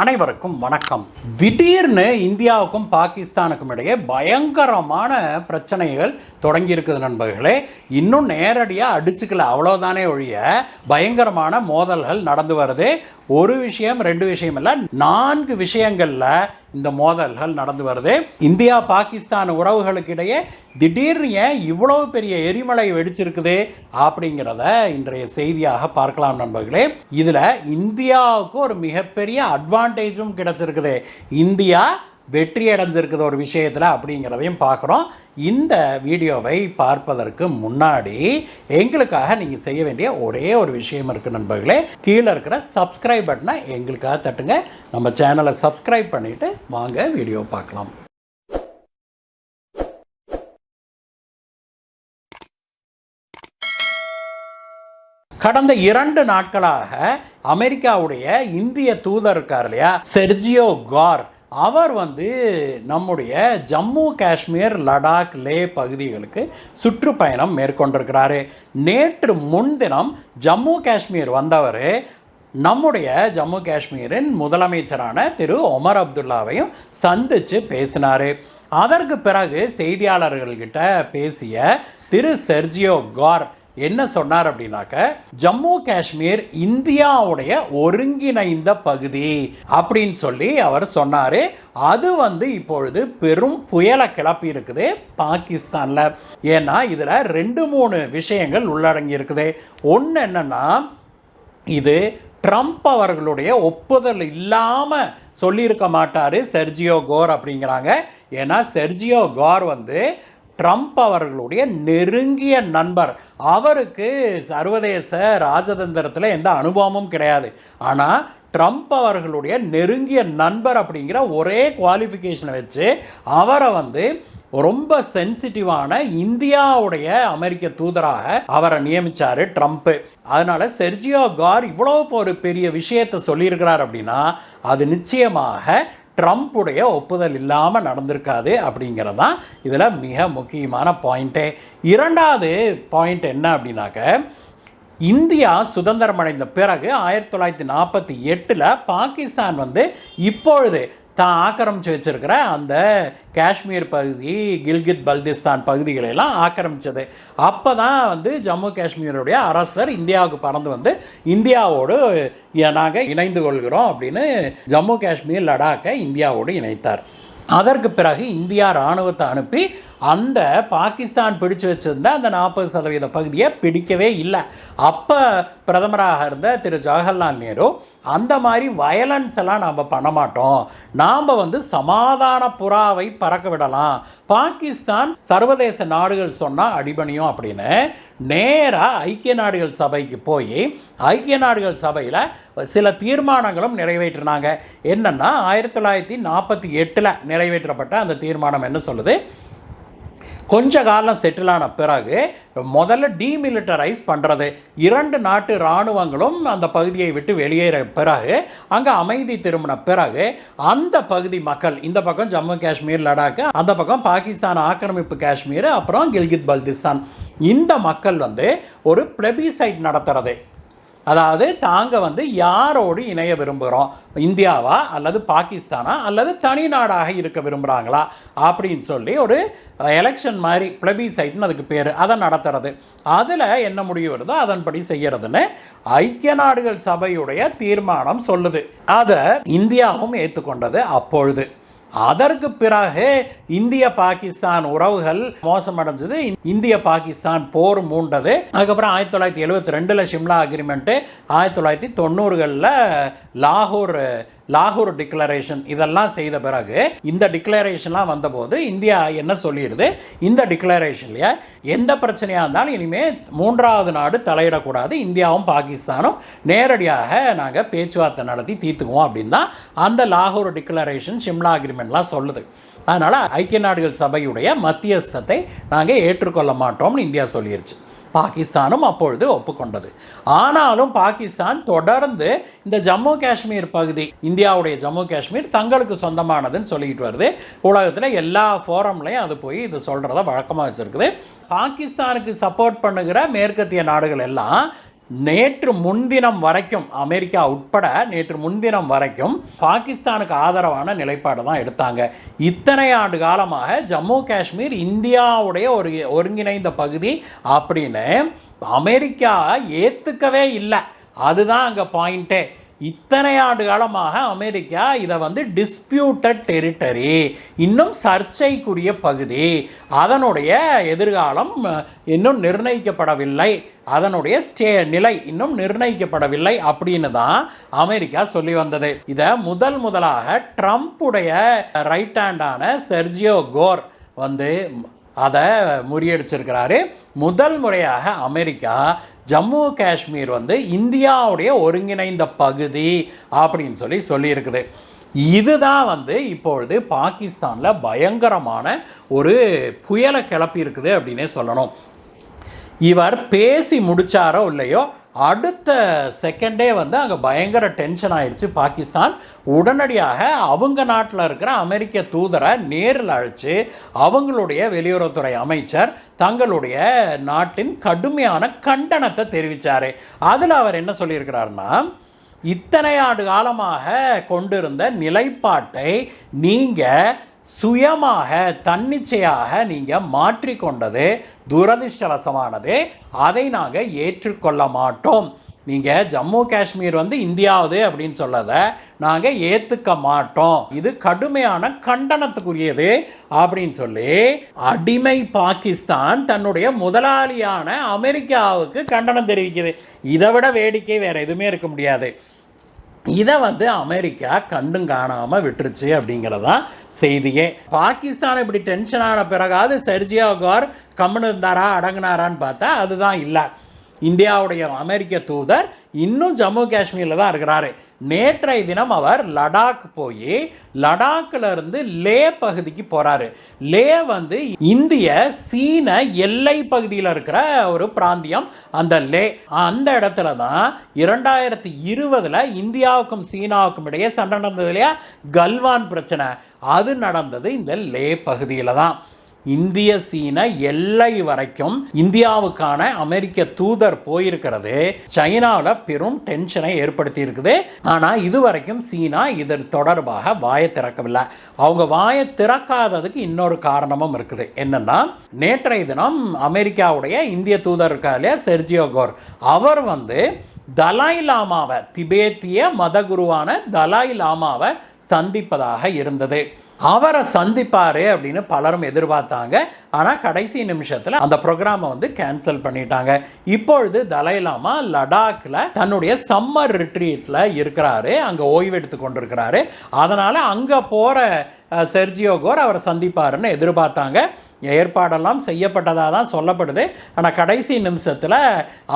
அனைவருக்கும் வணக்கம். திடீர்னு இந்தியாவுக்கும் பாகிஸ்தானுக்கும் இடையே பயங்கரமான பிரச்சனைகள் தொடங்கி இருக்குது நண்பர்களே. இன்னும் நேரடியாக அடிச்சுக்கல, அவ்வளோதானே ஒழிய பயங்கரமான மோதல்கள் நடந்து வருது. ஒரு விஷயம் ரெண்டு விஷயம் இல்லை, 4 விஷயங்களில் இந்த மோதல்கள் நடந்து வருது. இந்தியா பாகிஸ்தான் உறவுகளுக்கு இடையே திடீர்னு ஏன் இவ்வளவு பெரிய எரிமலை வெடிச்சிருக்குது அப்படிங்கிறத இன்றைய செய்தியாக பார்க்கலாம் நண்பர்களே. இதில் இந்தியாவுக்கு ஒரு மிகப்பெரிய அட்வான்டேஜும் கிடைச்சிருக்குது. இந்தியா வெற்றி அடைஞ்சிருக்குது ஒரு விஷயத்தில் அப்படிங்கிறதையும் பார்க்குறோம். இந்த வீடியோவை பார்ப்பதற்கு முன்னாடி எங்களுக்காக நீங்கள் செய்ய வேண்டிய ஒரே ஒரு விஷயம் இருக்குது நண்பர்களே. கீழே இருக்கிற சப்ஸ்கிரைப் பட்டனை எங்களுக்காக தட்டுங்க. நம்ம சேனலை சப்ஸ்கிரைப் பண்ணிவிட்டு வாங்க வீடியோ பார்க்கலாம். கடந்த 2 நாட்களாக அமெரிக்காவுடைய இந்திய தூதர் இருக்கார் இல்லையா, செர்ஜியோ கார், அவர் நம்முடைய ஜம்மு காஷ்மீர், லடாக், லே பகுதிகளுக்கு சுற்றுப்பயணம் மேற்கொண்டிருக்கிறாரு. நேற்று முன்தினம் ஜம்மு காஷ்மீர் வந்தவர் நம்முடைய ஜம்மு காஷ்மீரின் முதலமைச்சரான திரு ஒமர் அப்துல்லாவையும் சந்தித்து பேசினார். அதற்கு பிறகு செய்தியாளர்கள்கிட்ட பேசிய திரு செர்ஜியோ கார் என்ன சொன்னார் அப்படின்னாக்க, ஜம்மு காஷ்மீர் இந்தியாவுடைய ஒருங்கிணைந்த பகுதி அப்படின்னு சொல்லி அவர் சொன்னார். அது இப்பொழுது பெரும் புயலை கிளப்பி இருக்குது பாகிஸ்தானில். ஏன்னா இதில் 2-3 விஷயங்கள் உள்ளடங்கி இருக்குது. ஒன்று என்னன்னா, இது ட்ரம்ப் அவர்களுடைய ஒப்புதல் இல்லாமல் சொல்லியிருக்க மாட்டார் செர்ஜியோ கார் அப்படிங்கிறாங்க. ஏன்னா செர்ஜியோ கார் ட்ரம்ப் அவர்களுடைய நெருங்கிய நண்பர். அவருக்கு சர்வதேச ராஜதந்திரத்தில் எந்த அனுபவமும் கிடையாது. ஆனால் ட்ரம்ப் அவர்களுடைய நெருங்கிய நண்பர் அப்படிங்கிற ஒரே குவாலிஃபிகேஷனை வச்சு அவரை ரொம்ப சென்சிட்டிவான இந்தியாவுடைய அமெரிக்க தூதராக அவரை நியமித்தார் ட்ரம்ப். அதனால் செர்ஜியோ கார் இவ்வளோ ஒரு பெரிய விஷயத்தை சொல்லியிருக்கிறார் அப்படின்னா அது நிச்சயமாக ட்ரம்ப்புடைய ஒப்புதல் இல்லாமல் நடந்திருக்காது அப்படிங்கிறது தான் இதில் மிக முக்கியமான பாயிண்ட்டே. 2வது பாயிண்ட் என்ன அப்படின்னாக்க, இந்தியா சுதந்திரம் அடைந்த பிறகு 1948 பாகிஸ்தான் இப்பொழுது தான் ஆக்கிரமித்து வச்சிருக்கிற அந்த காஷ்மீர் பகுதி, கில்கித் பல்திஸ்தான் பகுதிகளெல்லாம் ஆக்கிரமித்தது. அப்போ தான் ஜம்மு காஷ்மீருடைய அரசர் இந்தியாவுக்கு பறந்து இந்தியாவோடு நாங்கள் இணைந்து கொள்கிறோம் அப்படின்னு ஜம்மு காஷ்மீர், லடாக்கை இந்தியாவோடு இணைத்தார். அதற்கு பிறகு இந்தியா இராணுவத்தை அனுப்பி அந்த பாகிஸ்தான் பிடிச்சு வச்சிருந்த அந்த 40% பகுதியை பிடிக்கவே இல்லை. அப்போ பிரதமராக இருந்த திரு ஜவஹர்லால் நேரு அந்த மாதிரி வயலன்ஸ் எல்லாம் நாம் பண்ண மாட்டோம், நாம் சமாதான புறாவை பறக்க விடலாம், பாகிஸ்தான் சர்வதேச நாடுகள் சொன்னால் அடிபணியும் அப்படின்னு நேராக ஐக்கிய நாடுகள் சபைக்கு போய் ஐக்கிய நாடுகள் சபையில் சில தீர்மானங்களும் நிறைவேற்றினாங்க. என்னென்னா 1948 நிறைவேற்றப்பட்ட அந்த தீர்மானம் என்ன சொல்லுது, கொஞ்ச காலம் செட்டிலான பிறகு முதல்ல டீமிலிட்டரைஸ் பண்ணுறது, 2 நாட்டு இராணுவங்களும் அந்த பகுதியை விட்டு வெளியேற பிறகு அங்கே அமைதி திரும்பின பிறகு அந்த பகுதி மக்கள், இந்த பக்கம் ஜம்மு காஷ்மீர், லடாக்கு, அந்த பக்கம் பாகிஸ்தான் ஆக்கிரமிப்பு காஷ்மீர், அப்புறம் கில்கித் பல்திஸ்தான், இந்த மக்கள் ஒரு பிளெபிசைட் நடத்துறது. அதாவது தாங்க யாரோடு இணைய விரும்புகிறோம், இந்தியாவா அல்லது பாகிஸ்தானா அல்லது தனி நாடாக இருக்க விரும்புகிறாங்களா அப்படின்னு சொல்லி ஒரு எலெக்ஷன் மாதிரி, பிளெபிசைட்னு அதுக்கு பேர், அதை நடத்துறது. அதில் என்ன முடிவு வருதோ அதன்படி செய்யறதுன்னு ஐக்கிய நாடுகள் சபையுடைய தீர்மானம் சொல்லுது. அதை இந்தியாவும் ஏற்றுக்கொண்டது அப்பொழுது. அதற்கு பிறகு இந்திய பாகிஸ்தான் உறவுகள் மோசமடைஞ்சது, இந்திய பாகிஸ்தான் போர் மூண்டது. அதுக்கப்புறம் 1972 ஷிம்லா அக்ரிமெண்ட்டு, 1990களில் லாகூர் டிக்ளரேஷன், இதெல்லாம் செய்த பிறகு இந்த டிக்ளரேஷன்லாம் வந்தபோது இந்தியா என்ன சொல்லிடுது, இந்த டிக்ளரேஷன்லையே எந்த பிரச்சனையாக இருந்தாலும் இனிமேல் 3வது நாடு தலையிடக்கூடாது, இந்தியாவும் பாகிஸ்தானும் நேரடியாக நாங்கள் பேச்சுவார்த்தை நடத்தி தீர்த்துக்குவோம் அப்படின்னு தான் அந்த லாகூர் டிக்ளரேஷன், ஷிம்லா அக்ரிமெண்ட்லாம் சொல்லுது. அதனால் ஐக்கிய நாடுகள் சபையுடைய மத்தியஸ்தத்தை நாங்கள் ஏற்றுக்கொள்ள மாட்டோம்னு இந்தியா சொல்லிடுச்சு. பாகிஸ்தானும் அப்பொழுது ஒப்புக்கொண்டது. ஆனாலும் பாகிஸ்தான் தொடர்ந்து இந்த ஜம்மு காஷ்மீர் பகுதி, இந்தியாவுடைய ஜம்மு காஷ்மீர் தங்களுக்கு சொந்தமானதுன்னு சொல்லிக்கிட்டு வருது. உலகத்தில் எல்லா ஃபோரம்லையும் அது போய் இது சொல்கிறத வழக்கமாக வச்சுருக்குது. பாகிஸ்தானுக்கு சப்போர்ட் பண்ணுகிற மேற்கத்திய நாடுகள் எல்லாம் நேற்று முன்தினம் வரைக்கும் அமெரிக்கா உட்பட நேற்று முன்தினம் வரைக்கும் பாகிஸ்தானுக்கு ஆதரவான நிலைப்பாடு தான் எடுத்தாங்க. இத்தனை ஆண்டு காலமாக ஜம்மு காஷ்மீர் இந்தியாவுடைய ஒரு ஒருங்கிணைந்த பகுதி அப்படின்னு அமெரிக்கா ஏற்றுக்கவே இல்லை. அதுதான் அங்கே பாயிண்ட்டே. இத்தனை ஆண்டு காலமாக அமெரிக்கா இதை வந்து டிஸ்பியூட்டட் டெரிட்டரி, இன்னும் சர்ச்சைக்குரிய பகுதி, அதனுடைய எதிர்காலம் இன்னும் நிர்ணயிக்கப்படவில்லை, அதனுடைய நிலை இன்னும் நிர்ணயிக்கப்படவில்லை அப்படின்னு தான் அமெரிக்கா சொல்லி வந்தது. இதை முதலாக ட்ரம்ப்புடைய ரைட் ஹேண்டான செர்ஜியோ கோர் வந்து அதை முறியடிச்சிருக்கிறாரு. முதல் முறையாக அமெரிக்கா ஜம்மு காஷ்மீர் வந்து இந்தியாவுடைய ஒருங்கிணைந்த பகுதி அப்படின்னு சொல்லியிருக்குது. இதுதான் வந்து இப்பொழுது பாகிஸ்தானில் பயங்கரமான ஒரு புயலை கிளப்பி இருக்குது அப்படின்னே சொல்லணும். இவர் பேசி முடிச்சாரோ இல்லையோ அடுத்த செகண்டே வந்து அங்கே பயங்கர டென்ஷன் ஆயிடுச்சு பாகிஸ்தான். உடனடியாக அவங்க நாட்டில் இருக்கிற அமெரிக்க தூதரை நேரில் அழைச்சு அவங்களுடைய வெளியுறவுத்துறை அமைச்சர் தங்களுடைய நாட்டின் கடுமையான கண்டனத்தை தெரிவித்தார். அதில் அவர் என்ன சொல்லியிருக்கிறாருன்னா, இத்தனை ஆண்டு காலமாக கொண்டிருந்த நிலைப்பாட்டை நீங்கள் சுயமாக தன்னிச்சையாக நீங்கள் மாற்றிக்கொண்டது துரதிர்ஷ்டவசமானது. அதை நாங்கள் ஏற்றுக்கொள்ள மாட்டோம். நீங்கள் ஜம்மு காஷ்மீர் வந்து இந்தியாவது அப்படின்னு சொல்லதை நாங்கள் ஏற்றுக்க மாட்டோம். இது கடுமையான கண்டனத்துக்குரியது அப்படின்னு சொல்லி அடிமை பாகிஸ்தான் தன்னுடைய முதலாளியான அமெரிக்காவுக்கு கண்டனம் தெரிவிக்குது. இதை விட வேடிக்கை வேறு எதுவுமே இருக்க முடியாது. இதை வந்து அமெரிக்கா கண்டும் காணாமல் விட்டுருச்சு அப்படிங்கிறதான் செய்தியே. பாகிஸ்தான் இப்படி டென்ஷன் ஆன பிறகாவது செர்ஜியோ கோர் கம்முன்னு இருந்தாரா அடங்கினாரான்னு பார்த்தா அதுதான் இல்லை. இந்தியாவுடைய அமெரிக்க தூதர் இன்னும் ஜம்மு காஷ்மீரில் தான் இருக்கிறாரு. நேற்றைய தினம் அவர் லடாக் போய் லடாக்கில் இருந்து லே பகுதிக்கு போகிறாரு. லே வந்து இந்திய சீன எல்லை பகுதியில் இருக்கிற ஒரு பிராந்தியம். அந்த இடத்துல தான் 2020 இந்தியாவுக்கும் சீனாவுக்கும் இடையே சண்டை நடந்தது இல்லையா, கல்வான் பிரச்சனை. அது நடந்தது இந்த லே பகுதியில் தான். இந்திய சீன எல்லை வரைக்கும் இந்தியாவுக்கான அமெரிக்க தூதர் போயிருக்கிறது சைனாவில் பெரும் டென்ஷனை ஏற்படுத்தி இருக்குது. ஆனால் இதுவரைக்கும் சீனா இது தொடர்பாக வாயை திறக்கவில்லை. அவங்க வாயை திறக்காததுக்கு இன்னொரு காரணமும் இருக்குது. என்னன்னா, நேற்றைய தினம் அமெரிக்காவுடைய இந்திய தூதர் இருக்காரு செர்ஜியோ கோர், அவர் வந்து தலாய் லாமாவை, திபேத்திய மதகுருவான தலாய் லாமாவை சந்திப்பதாக இருந்தது. அவரை சந்திப்பாரு அப்படின்னு பலரும் எதிர்பார்த்தாங்க. ஆனால் கடைசி நிமிஷத்தில் அந்த ப்ரோக்ராமை வந்து கேன்சல் பண்ணிட்டாங்க. இப்பொழுது தலாய் லாமா லடாக்ல தன்னுடைய சம்மர் ரிட்ரீட்டில் இருக்கிறாரு, அங்கே ஓய்வு எடுத்து கொண்டிருக்கிறாரு. அதனால் அங்கே போகிற செர்ஜியோ கோர் அவரை சந்திப்பாருன்னு எதிர்பார்த்தாங்க. ஏற்பாடெல்லாம் செய்யப்பட்டதாக தான் சொல்லப்படுது. ஆனால் கடைசி நிமிஷத்தில்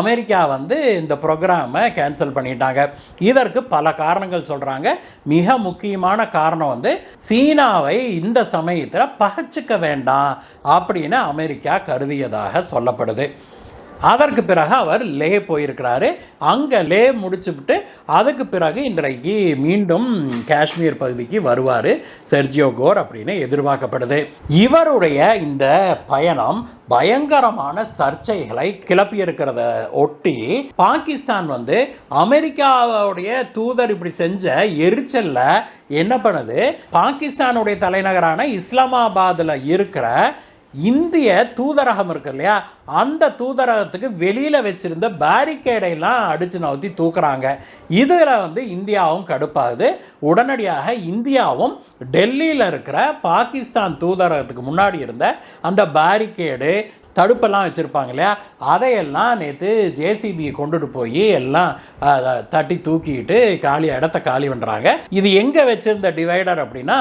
அமெரிக்கா வந்து இந்த ப்ரோக்ராமை கேன்சல் பண்ணிட்டாங்க. இதற்கு பல காரணங்கள் சொல்கிறாங்க. மிக முக்கியமான காரணம் வந்து சீனாவை இந்த சமயத்தில் பகைச்சிக்க வேண்டாம் அப்படின்னு அமெரிக்கா கருதியதாக சொல்லப்படுது. அதற்கு பிறகு அவர் லே போயிருக்கிறாரு. அங்கே லே முடிச்சுவிட்டு அதுக்கு பிறகு இன்றைக்கு மீண்டும் காஷ்மீர் பகுதிக்கு வருவார் செர்ஜியோ கோர் அப்படின்னு எதிர்பார்க்கப்படுது. இவருடைய இந்த பயணம் பயங்கரமான சர்ச்சைகளை கிளப்பியிருக்கிறத ஒட்டி பாகிஸ்தான் வந்து அமெரிக்காவுடைய தூதர் இப்படி செஞ்ச எரிச்சல்ல என்ன பண்ணுது, பாகிஸ்தானுடைய தலைநகரான இஸ்லாமாபாத்தில் இருக்கிற இந்திய தூதரகம் இருக்கு இல்லையா, அந்த தூதரகத்துக்கு வெளியில் வச்சிருந்த பேரிகேடையெல்லாம் அடித்து நவுத்தி தூக்குறாங்க. இதில் வந்து இந்தியாவும் கடுப்பாகுது. உடனடியாக இந்தியாவும் டெல்லியில் இருக்கிற பாகிஸ்தான் தூதரகத்துக்கு முன்னாடி இருந்த அந்த பேரிகேடு தடுப்பெல்லாம் வச்சுருப்பாங்க இல்லையா, அதையெல்லாம் நேற்று ஜேசிபியை கொண்டுட்டு போய் எல்லாம் தட்டி தூக்கிட்டு இடத்த காலி பண்ணுறாங்க. இது எங்கே வச்சுருந்த டிவைடர் அப்படின்னா,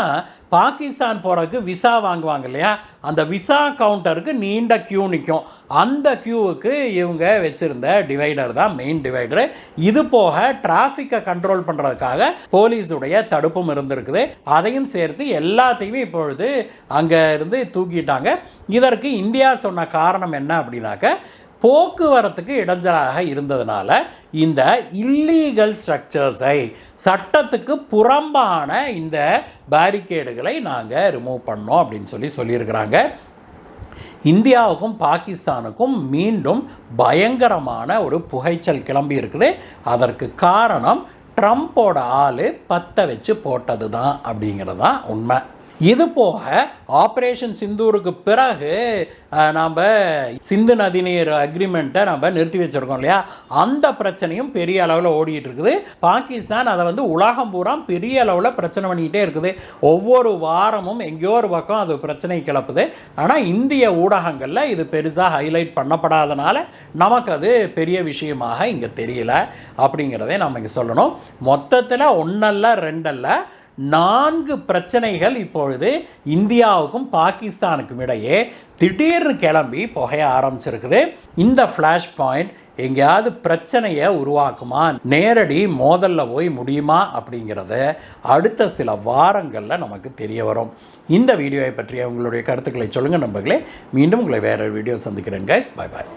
பாகிஸ்தான் போகிறதுக்கு விசா வாங்குவாங்க இல்லையா, அந்த விசா கவுண்டருக்கு நீண்ட கியூ நிற்கும். அந்த கியூவுக்கு இவங்க வச்சுருந்த டிவைடர் தான் மெயின் டிவைடரு. இது போக டிராஃபிக்கை கண்ட்ரோல் பண்ணுறதுக்காக போலீஸுடைய தடுப்பும் இருந்திருக்குது. அதையும் சேர்த்து எல்லாத்தையுமே இப்பொழுது அங்கே இருந்து தூக்கிட்டாங்க. இதற்கு இந்தியா சொன்ன காரணம் என்ன அப்படின்னாக்க, போக்குவரத்துக்கு இடைஞ்சலாக இருந்ததுனால இந்த இல்லீகல் ஸ்ட்ரக்சர்ஸை, சட்டத்துக்கு புறம்பான இந்த பேரிகேடுகளை நாங்கள் ரிமூவ் பண்ணோம் அப்படின்னு சொல்லியிருக்கிறாங்க. இந்தியாவுக்கும் பாகிஸ்தானுக்கும் மீண்டும் பயங்கரமான ஒரு புகைச்சல் கிளம்பி இருக்குது. அதற்கு காரணம் ட்ரம்ப்போட ஆள் பற்ற வச்சு போட்டது தான் அப்படிங்கிறது தான் உண்மை. இது போக ஆப்ரேஷன் சிந்தூருக்கு பிறகு நாம் சிந்து நதிநீர் அக்ரிமெண்ட்டை நம்ம நிறுத்தி வச்சுருக்கோம் இல்லையா, அந்த பிரச்சனையும் பெரிய அளவில் ஓடிட்டு இருக்குது. பாகிஸ்தான் அதை உலகம் பூரா பெரிய அளவில் பிரச்சனை பண்ணிக்கிட்டே இருக்குது. ஒவ்வொரு வாரமும் எங்கேயோ ஒரு பக்கம் அது பிரச்சனை கிளப்புது. ஆனால் இந்திய ஊடகங்களில் இது பெருசாக ஹைலைட் பண்ணப்படாதனால நமக்கு அது பெரிய விஷயமாக இங்கே தெரியல அப்படிங்கிறதே நம்ம இங்கே சொல்லணும். மொத்தத்தில் ஒன்றல்ல ரெண்டல்ல 4 பிரச்சனைகள் இப்பொழுது இந்தியாவுக்கும் பாகிஸ்தானுக்கும் இடையே திடீர்னு கிளம்பி புகைய ஆரம்பிச்சிருக்குது. இந்த ஃப்ளாஷ் பாயிண்ட் எங்கேயாவது பிரச்சனையை உருவாக்குமா, நேரடி மோதலில் போய் முடியுமா அப்படிங்கிறது அடுத்த சில வாரங்களில் நமக்கு தெரிய வரும். இந்த வீடியோவை பற்றிய உங்களுடைய கருத்துக்களை சொல்லுங்கள் நண்பர்களே. மீண்டும் உங்களை வேறு வீடியோ சந்திக்கிறேன் கைஸ். பாய் பாய்.